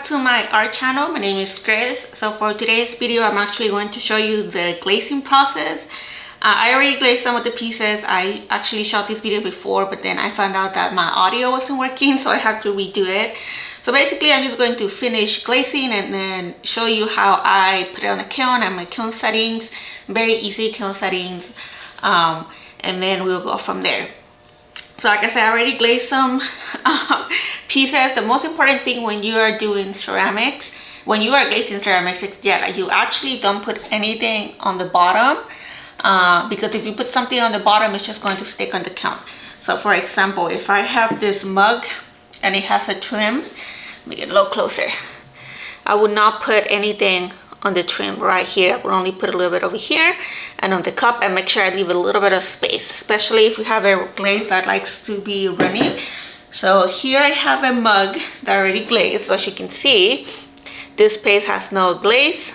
to my art channel. My name is Glaze. So for today's video, I'm actually going to show you the glazing process. I already glazed some of the pieces. I actually shot this video before, but then I found out that my audio wasn't working, so I had to redo it. So basically, I'm just going to finish glazing and then show you how I put it on the kiln and my kiln settings. Very easy kiln settings. And then we'll go from there. So like I said, I already glazed some pieces. The most important thing when you are doing ceramics, when you are glazing ceramics, is that you actually don't put anything on the bottom, because if you put something on the bottom, it's just going to stick on the kiln. So for example, if I have this mug and it has a trim, let me get a little closer. I would not put anything on the trim right here. I would only put a little bit over here and on the cup, and make sure I leave a little bit of space, especially if you have a glaze that likes to be runny. So here I have a mug that I already glazed. So as you can see, this space has no glaze.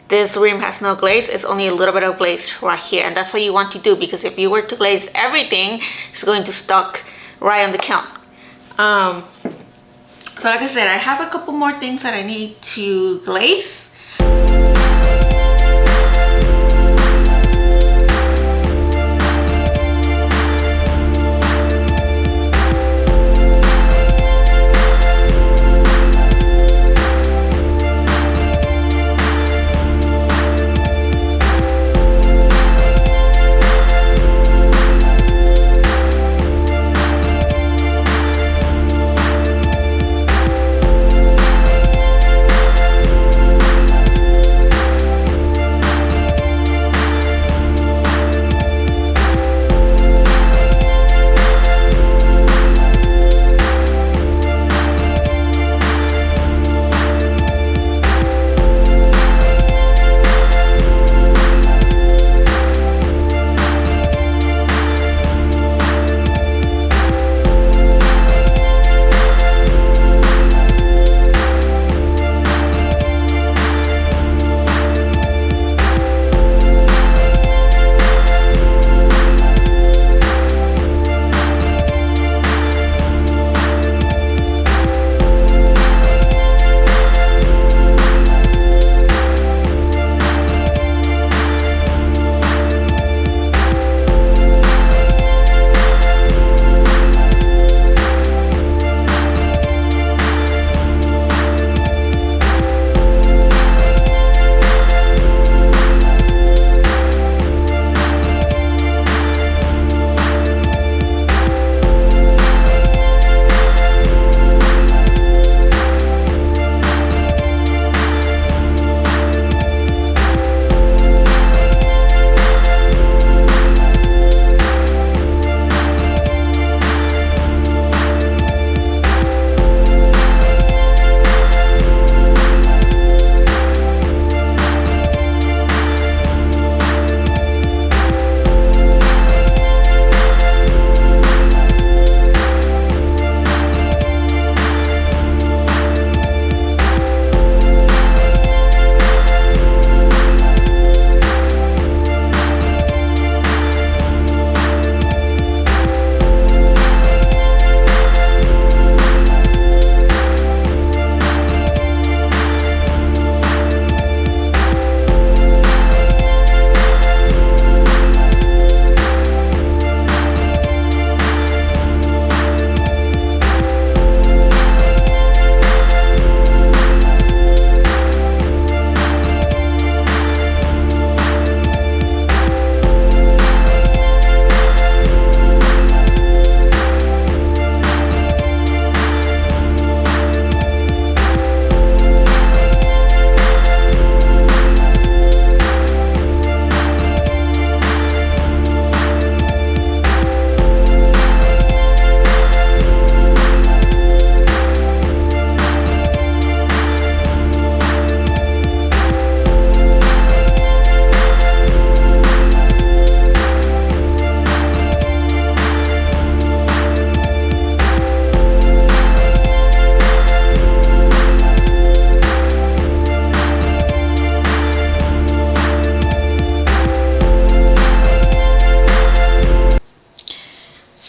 This rim has no glaze. It's only a little bit of glaze right here, and that's what you want to do, because if you were to glaze everything, it's going to stuck right on the kiln. So like I said, I have a couple more things that I need to glaze.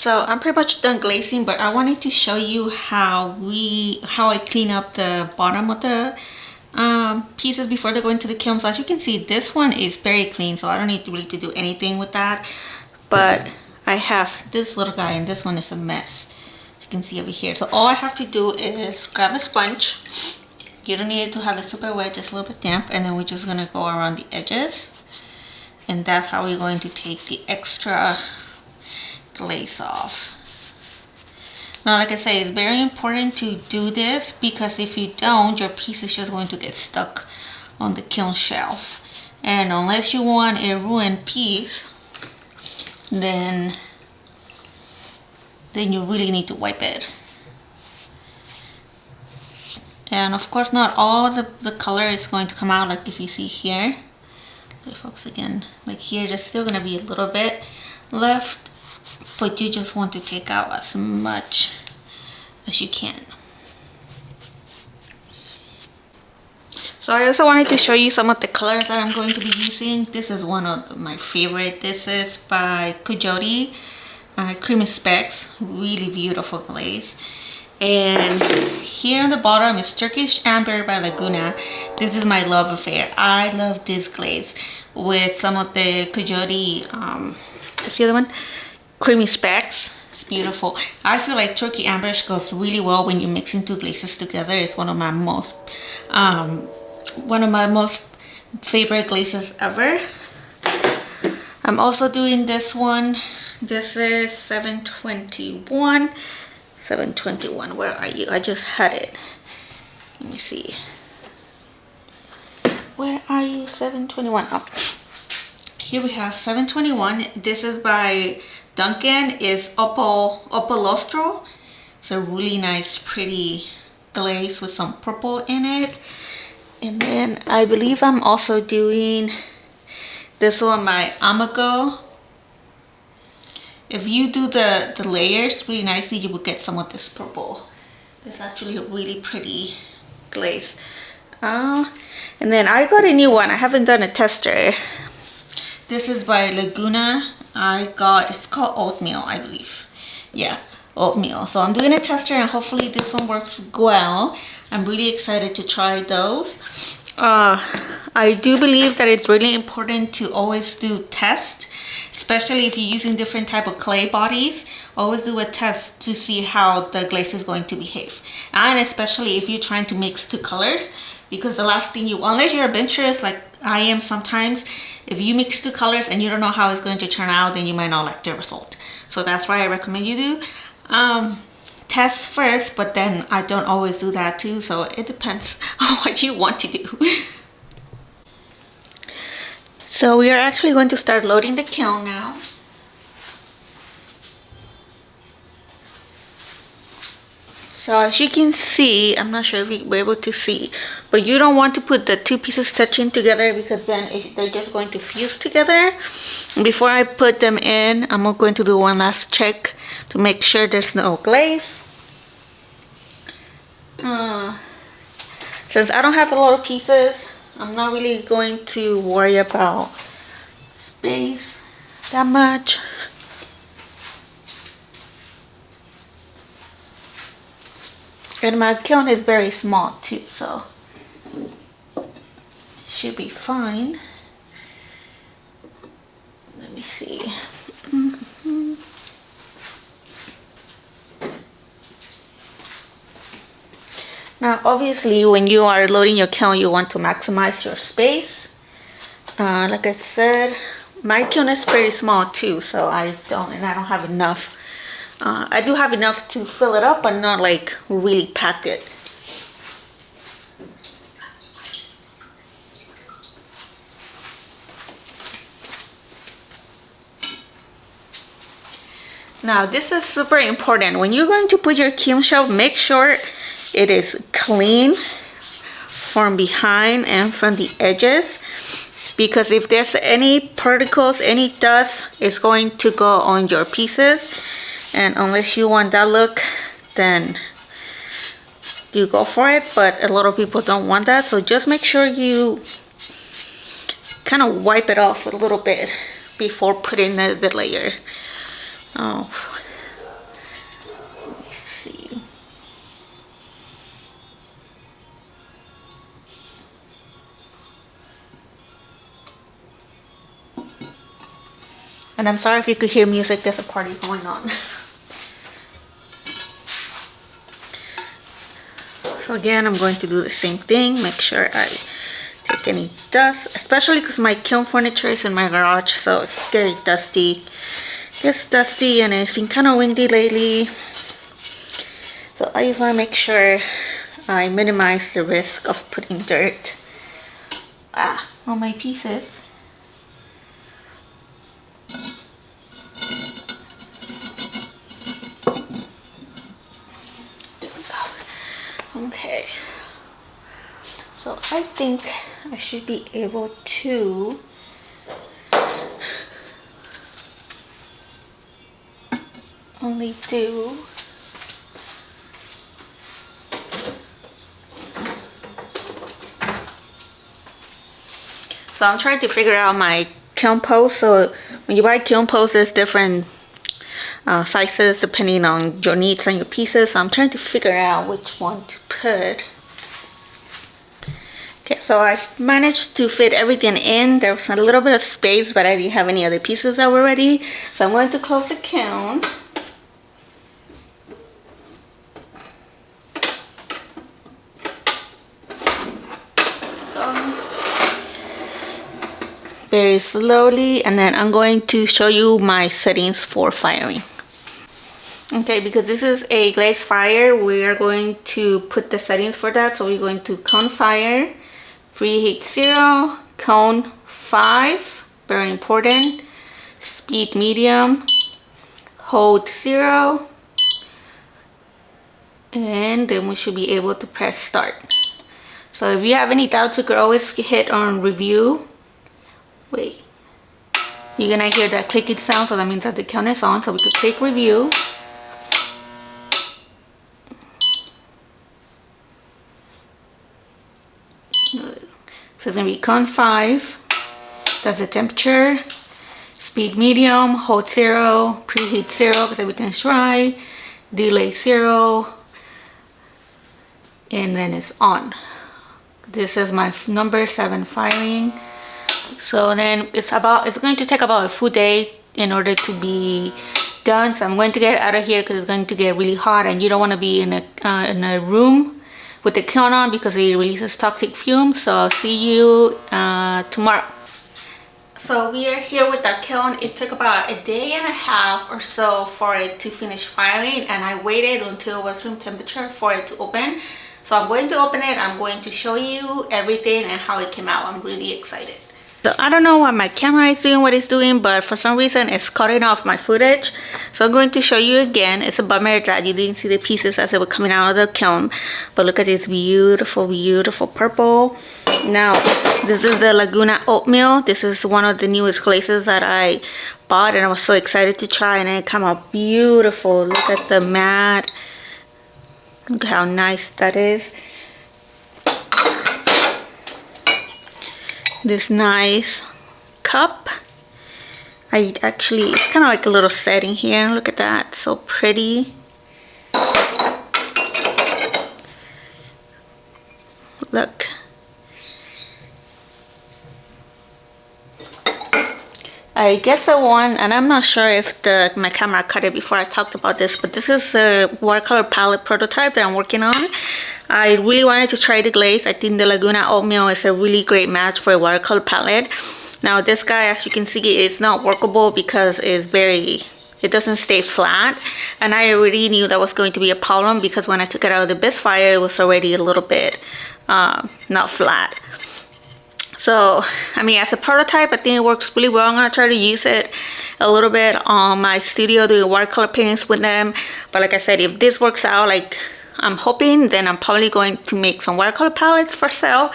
So I'm pretty much done glazing, but I wanted to show you how I clean up the bottom of the pieces before they go into the kiln. So as you can see, this one is very clean, so I don't need really to do anything with that. But I have this little guy, and this one is a mess. You can see over here. So all I have to do is grab a sponge. You don't need it to have it super wet, just a little bit damp, and then we're just gonna go around the edges, and that's how we're going to take the extra glaze off. Now, like I say, it's very important to do this, because if you don't, your piece is just going to get stuck on the kiln shelf, and unless you want a ruined piece, then you really need to wipe it. And of course, not all the color is going to come out. Like if you see here, let me focus again, like here, there's still going to be a little bit left, but you just want to take out as much as you can. So I also wanted to show you some of the colors that I'm going to be using. This is one of my favorite. This is by Coyote, Creamy Specks, really beautiful glaze. And here on the bottom is Turkish Amber by Laguna. This is my love affair. I love this glaze with some of the Coyote, what's the other one? Creamy Specks. It's beautiful. I feel like Turkey Amber goes really well when you mix two glazes together. It's one of my most favorite glazes ever. I'm also doing this one. This is 721. 721, where are you? I just had it. Let me see. Where are you? 721. Oh. Here we have 721. This is by Duncan. Is Opalostro. It's a really nice, pretty glaze with some purple in it. And then I believe I'm also doing this one by Amago. If you do the layers really nicely, you will get some of this purple. It's actually a really pretty glaze. And then I got a new one. I haven't done a tester. This is by Laguna. It's called Oatmeal, I believe. Yeah, Oatmeal. So I'm doing a tester, and hopefully this one works well. I'm really excited to try those. I do believe that it's really important to always do tests, especially if you're using different type of clay bodies. Always do a test to see how the glaze is going to behave, and especially if you're trying to mix two colors, because the last thing you want, unless you're adventurous like I am sometimes, if you mix two colors and you don't know how it's going to turn out, then you might not like the result. So that's why I recommend you do test first, but then I don't always do that too, so it depends on what you want to do. So we are actually going to start loading the kiln now. So as you can see, I'm not sure if you'll be able to see, but you don't want to put the two pieces touching together, because then they're just going to fuse together. Before I put them in, I'm going to do one last check to make sure there's no glaze. Since I don't have a lot of pieces, I'm not really going to worry about space that much. And my kiln is very small too, so should be fine. Let me see. Now, obviously, when you are loading your kiln, you want to maximize your space. Like I said, my kiln is pretty small too, so I don't have enough. I do have enough to fill it up, but not like really pack it. Now, this is super important. When you're going to put your kiln shelf, make sure it is clean from behind and from the edges, because if there's any particles, any dust, it's going to go on your pieces, and unless you want that look, then you go for it. But a lot of people don't want that, so just make sure you kind of wipe it off a little bit before putting the layer. Oh, And I'm sorry if you could hear music, there's a party going on. So again, I'm going to do the same thing, make sure I take any dust, especially because my kiln furniture is in my garage, so it's getting dusty. It's dusty and it's been kind of windy lately. So I just want to make sure I minimize the risk of putting dirt on my pieces. There we go. Okay. So I think I should be able to only do so I'm trying to figure out my kiln post. So when you buy kiln posts, there's different sizes depending on your needs and your pieces. So I'm trying to figure out which one to put. Okay, so I managed to fit everything in. There was a little bit of space, but I didn't have any other pieces that were ready. So I'm going to close the kiln. Very slowly, and then I'm going to show you my settings for firing. Okay, because this is a glaze fire, we are going to put the settings for that. So we're going to cone fire, preheat 0, cone 5, very important, speed medium, hold 0, and then we should be able to press start. So if you have any doubts, you could always hit on review. Wait, you're gonna hear that clicking sound, so that means that the kiln is on. So we could click review. So it's gonna be cone 5, that's the temperature, speed medium, hold 0, preheat 0 because everything's dry, delay 0, and then it's on. This is my number 7 firing. So then it's going to take about a full day in order to be done. So I'm going to get out of here because it's going to get really hot, and you don't want to be in a room with the kiln on because it releases toxic fumes. So I'll see you tomorrow. So we are here with our kiln. It took about a day and a half or so for it to finish firing, and I waited until it was room temperature for it to open. So I'm going to open it. I'm going to show you everything and how it came out. I'm really excited. So I don't know why my camera is doing what it's doing, but for some reason it's cutting off my footage. So I'm going to show you again. It's a bummer that you didn't see the pieces as they were coming out of the kiln. But look at this beautiful, beautiful purple. Now, this is the Laguna Oatmeal. This is one of the newest glazes that I bought, and I was so excited to try, and it came out beautiful. Look at the matte. Look how nice that is. This nice cup. It's kind of like a little setting here. Look at that, so pretty. Look. I guess the one, and I'm not sure if my camera cut it before I talked about this, but this is a watercolor palette prototype that I'm working on. I really wanted to try the glaze. I think the Laguna Oatmeal is a really great match for a watercolor palette. Now this guy, as you can see, is not workable because it doesn't stay flat, and I already knew that was going to be a problem because when I took it out of the best fire, it was already a little bit not flat. So, I mean, as a prototype, I think it works really well. I'm going to try to use it a little bit on my studio doing watercolor paintings with them. But like I said, if this works out like I'm hoping, then I'm probably going to make some watercolor palettes for sale.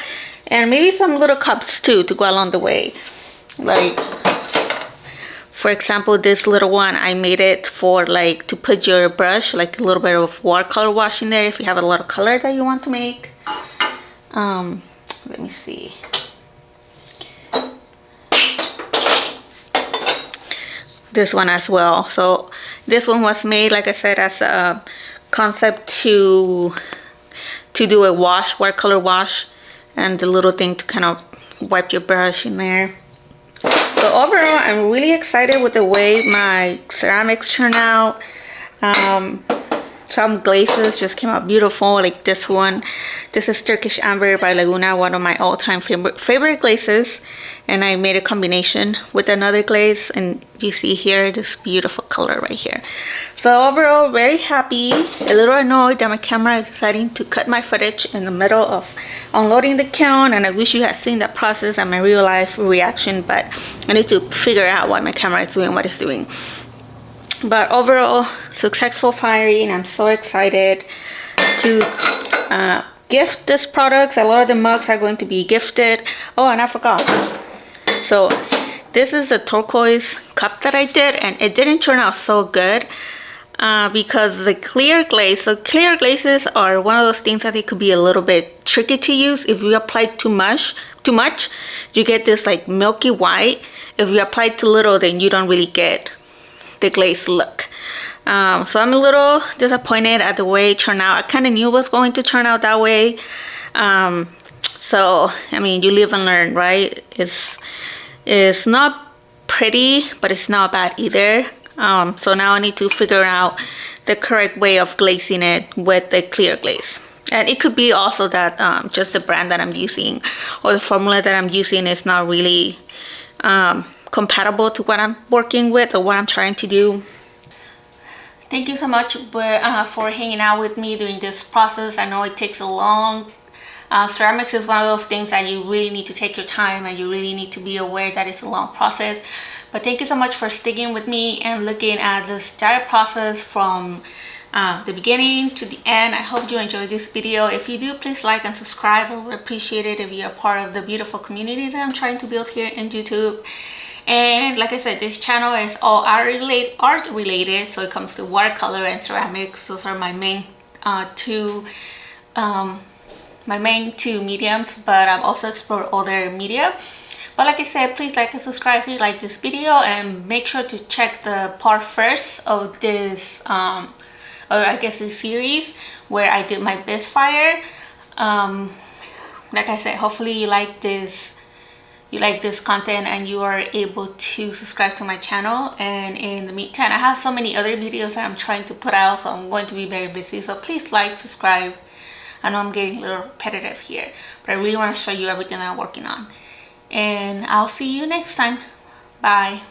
And maybe some little cups too to go along the way. Like, for example, this little one, I made it for like to put your brush, like a little bit of watercolor wash in there if you have a lot of color that you want to make. Let me see. This one as well. So this one was made, like I said, as a concept to do a wash, watercolor wash, and the little thing to kind of wipe your brush in there. So overall, I'm really excited with the way my ceramics turn out. Some glazes just came out beautiful, like this one. This is Turkish Amber by Laguna, one of my all-time favorite glazes. And I made a combination with another glaze, and you see here this beautiful color right here. So overall, very happy. A little annoyed that my camera is deciding to cut my footage in the middle of unloading the kiln, and I wish you had seen that process and my real life reaction, but I need to figure out why my camera is doing what it's doing. But overall, successful firing. I'm so excited to gift this product. A lot of the mugs are going to be gifted. Oh, and I forgot. So this is the turquoise cup that I did, and it didn't turn out so good because the clear glaze. So clear glazes are one of those things that they could be a little bit tricky to use. If you apply too much, you get this like milky white. If you apply too little, then you don't really get the glaze look. So I'm a little disappointed at the way it turned out. I kind of knew it was going to turn out that way. So I mean, you live and learn, right? It's not pretty, but it's not bad either. So now I need to figure out the correct way of glazing it with the clear glaze. And it could be also that just the brand that I'm using or the formula that I'm using is not really compatible to what I'm working with or what I'm trying to do. Thank you so much for hanging out with me during this process. I know it takes a long ceramics is one of those things that you really need to take your time, and you really need to be aware that it's a long process. But thank you so much for sticking with me and looking at this entire process from the beginning to the end. I hope you enjoyed this video. If you do, please like and subscribe. I would appreciate it if you're a part of the beautiful community that I'm trying to build here in YouTube. And like I said, this channel is all art related, so it comes to watercolor and ceramics. Those are my main two mediums, but I've also explored other media. But like I said, please like and subscribe if you like this video, and make sure to check the part first of this or I guess this series where I did my best fire. Like I said, hopefully you like this content and you are able to subscribe to my channel. And in the meantime, I have so many other videos that I'm trying to put out, so I'm going to be very busy. So please like, subscribe. I know I'm getting a little repetitive here, but I really want to show you everything that I'm working on. And I'll see you next time. Bye.